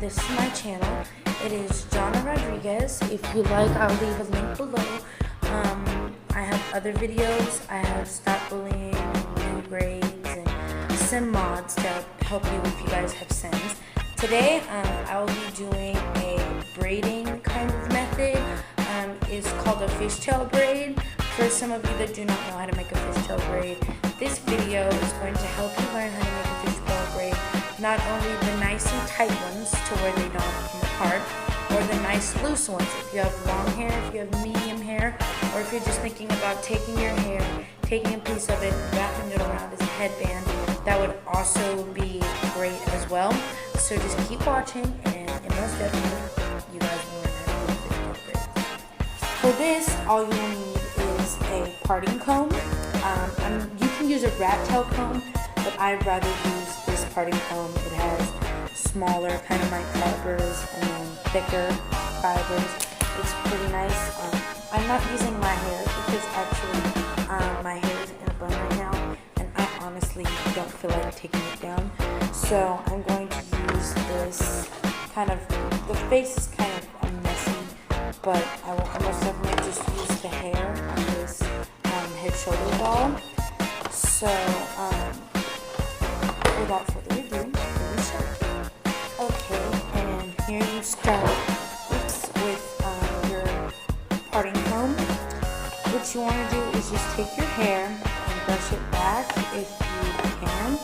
this is my channel. It is Jonna Rodriguez. If you like, I'll leave a link below. I have other videos. I have Stop Bullying, New Grades, and some mods to help you if you guys have Sims. Today, I will be doing a braiding kind of method. It's called a fishtail braid. For some of you that do not know how to make a fishtail braid, this video is going to help you learn how to make a fishtail braid. Not only the nice and tight ones to where they don't come apart, or the nice loose ones if you have long hair, if you have medium hair, or if you're just thinking about taking your hair, taking a piece of it, wrapping it around as a headband. That would also be great as well. So just keep watching, and most definitely you guys will learn how to do fishtail braids. For this, all you will need is a parting comb. You can use a rat tail comb, but I'd rather use this parting comb. It has smaller kind of microfibers and then thicker fibers. It's pretty nice. I'm not using my hair because actually my hair is in a bun right now, and I honestly don't feel like taking it down. So I'm going to use this kind of, the face is kind of messy, but I will almost definitely just use the hair on this head shoulder ball. So without further ado, here we start. Okay, and here you start with your parting comb. What you want to do is just take your hair and brush it back if you can,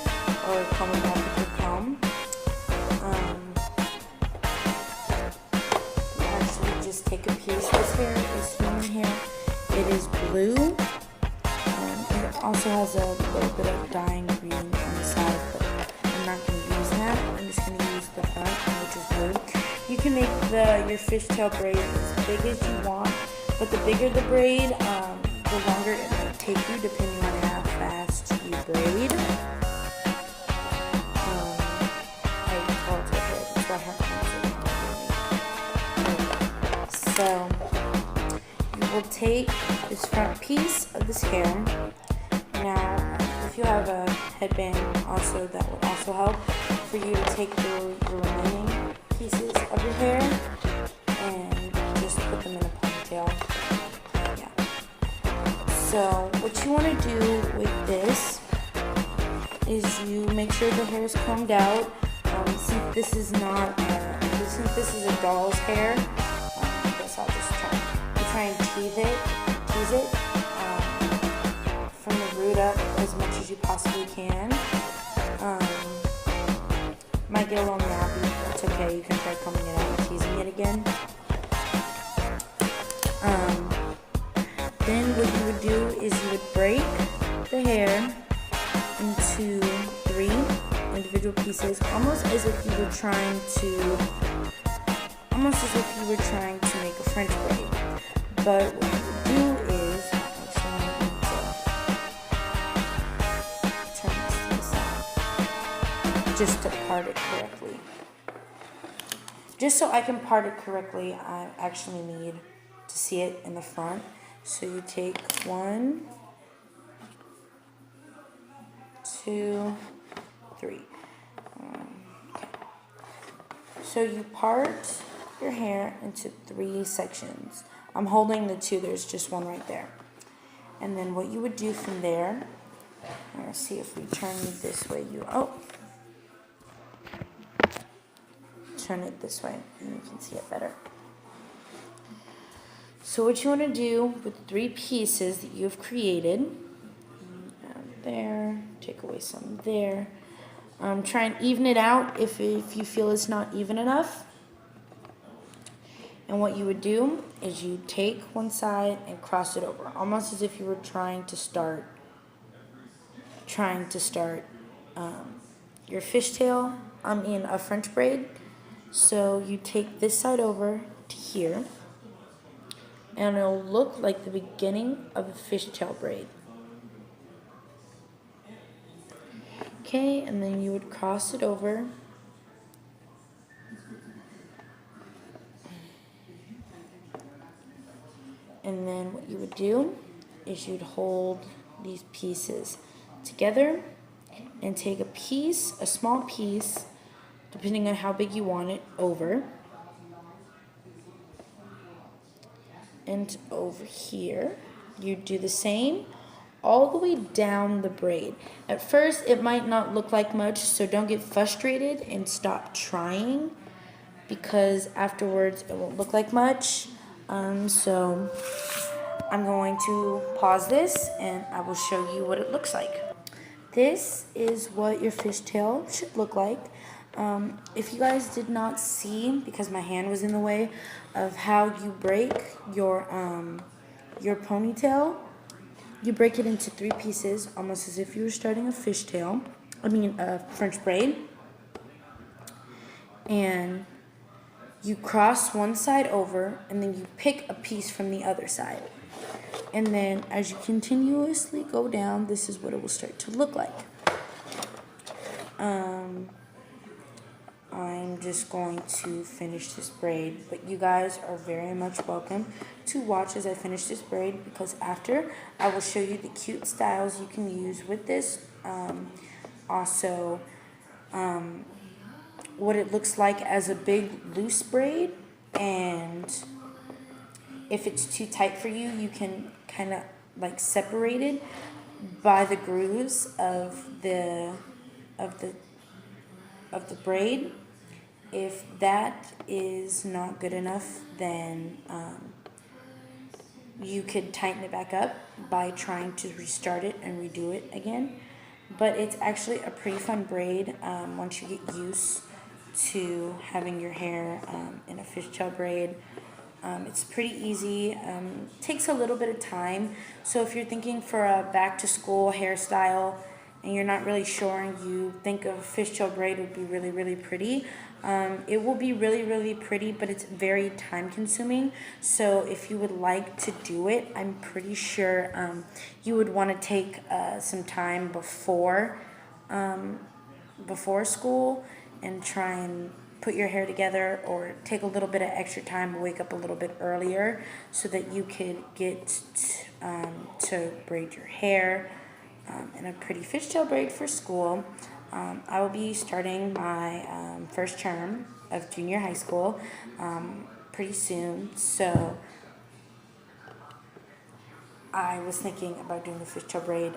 or comb it back with your comb. You actually just take a piece. This hair is human hair. It is blue. It also has a little bit of dyeing green on the side, but I'm not going to use that. I'm just going to use the front, which is blue. You can make your fishtail braid as big as you want, but the bigger the braid, the longer it might take you, depending on how fast you braid. I call it hair. That's why I have to. So you will take this front piece of this hair. Now, if you have a headband also, that would also help for you to take the remaining pieces of your hair and just put them in a ponytail. Yeah. So what you want to do with this is you make sure the hair is combed out. Since this is not, since this is a doll's hair, I guess I'll just try and tease it. From the root up as much as you possibly can. Might get a little nappy, that's okay. You can try combing it out and teasing it again. Then what you would do is you would break the hair into 3 individual pieces, almost as if you were trying to make a French braid. But what you would do is, just to part it correctly. Just so I can part it correctly, I actually need to see it in the front. So you take 1, 2, 3. Okay. So you part your hair into 3 sections. I'm holding the 2, there's just 1 right there. And then what you would do from there, let's see if we turn this way, turn it this way and you can see it better. So what you want to do with 3 pieces that you've created, there, take away some there, try and even it out if you feel it's not even enough. And what you would do is you take one side and cross it over, almost as if you were trying to start your fishtail, a French braid. So you take this side over to here, and it'll look like the beginning of a fishtail braid. Okay, and then you would cross it over. And then what you would do is you'd hold these pieces together and take a small piece, depending on how big you want it, over. And over here, you do the same all the way down the braid. At first, it might not look like much, so don't get frustrated and stop trying, because afterwards it won't look like much. So I'm going to pause this and I will show you what it looks like. This is what your fishtail should look like. If you guys did not see, because my hand was in the way, of how you break your ponytail, you break it into 3 pieces, almost as if you were starting a fishtail. A French braid. And you cross one side over, and then you pick a piece from the other side. And then as you continuously go down, this is what it will start to look like. I'm just going to finish this braid, but you guys are very much welcome to watch as I finish this braid, because after I will show you the cute styles you can use with this. Also, what it looks like as a big loose braid, and if it's too tight for you, you can kind of like separate it by the grooves of the braid. If that is not good enough, then you could tighten it back up by trying to restart it and redo it again. But it's actually a pretty fun braid once you get used to having your hair in a fishtail braid. It's pretty easy. Takes a little bit of time. So if you're thinking for a back to school hairstyle and you're not really sure and you think of fishtail braid would be really, really pretty, it will be really, really pretty, but it's very time consuming. So if you would like to do it, I'm pretty sure you would want to take some time before school and try and put your hair together, or take a little bit of extra time, wake up a little bit earlier so that you could get to braid your hair in a pretty fishtail braid for school. I will be starting my first term of junior high school pretty soon, so I was thinking about doing the fishtail braid.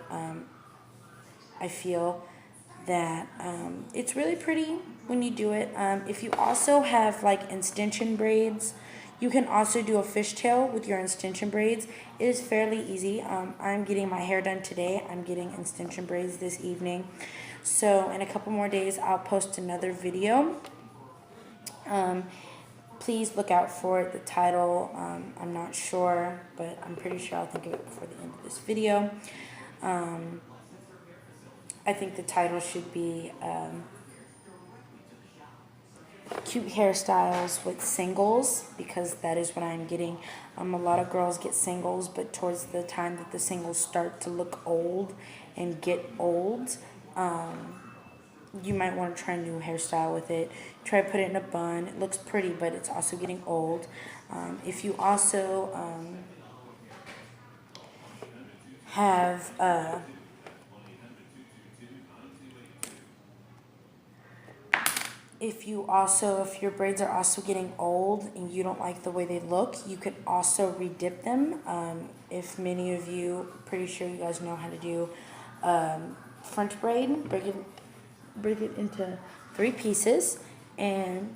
I feel that it's really pretty when you do it. If you also have like extension braids, you can also do a fishtail with your extension braids. It is fairly easy. I'm getting my hair done today. I'm getting extension braids this evening. So in a couple more days, I'll post another video. Please look out for it. The title, I'm not sure, but I'm pretty sure I'll think of it before the end of this video. I think the title should be cute hairstyles with singles, because that is what I'm getting. A lot of girls get singles, but towards the time that the singles start to look old and get old, you might want to try a new hairstyle with it. Try to put it in a bun. It looks pretty, but it's also getting old. If you also have if your braids are also getting old and you don't like the way they look, you could also redip them. If many of you, pretty sure you guys know how to do French braid, break it into 3 pieces, and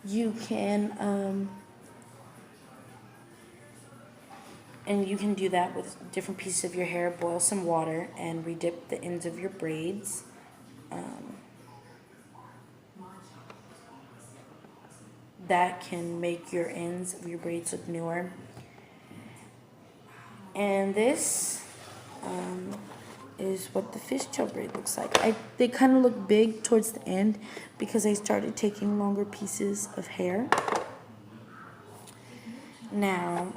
you can do that with different pieces of your hair. Boil some water and redip the ends of your braids. That can make your ends of your braids look newer. And this is what the fishtail braid looks like. They kind of look big towards the end because I started taking longer pieces of hair. Now,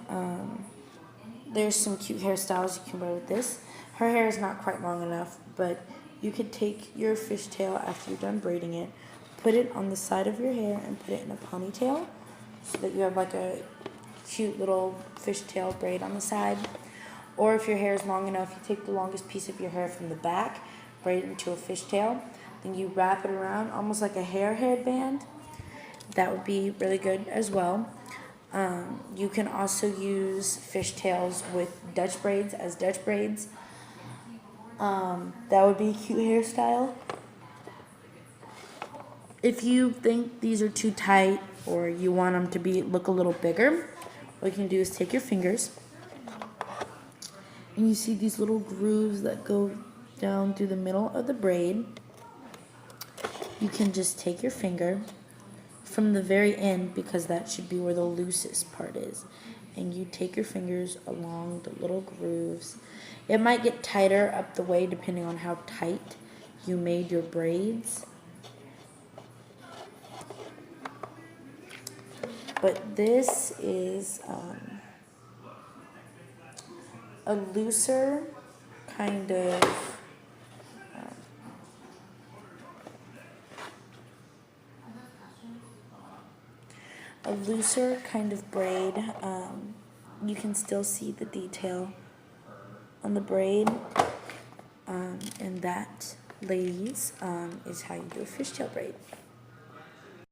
there's some cute hairstyles you can wear with this. Her hair is not quite long enough, but you could take your fishtail after you're done braiding it, put it on the side of your hair and put it in a ponytail so that you have like a cute little fishtail braid on the side. Or if your hair is long enough, you take the longest piece of your hair from the back, braid it into a fishtail. then you wrap it around almost like a hair headband. That would be really good as well. You can also use fishtails with Dutch braids as Dutch braids. That would be a cute hairstyle. If you think these are too tight or you want them to look a little bigger, what you can do is take your fingers and you see these little grooves that go down through the middle of the braid. You can just take your finger from the very end, because that should be where the loosest part is, and you take your fingers along the little grooves. It might get tighter up the way depending on how tight you made your braids, but this is a looser kind of braid. You can still see the detail on the braid, and that, ladies, is how you do a fishtail braid.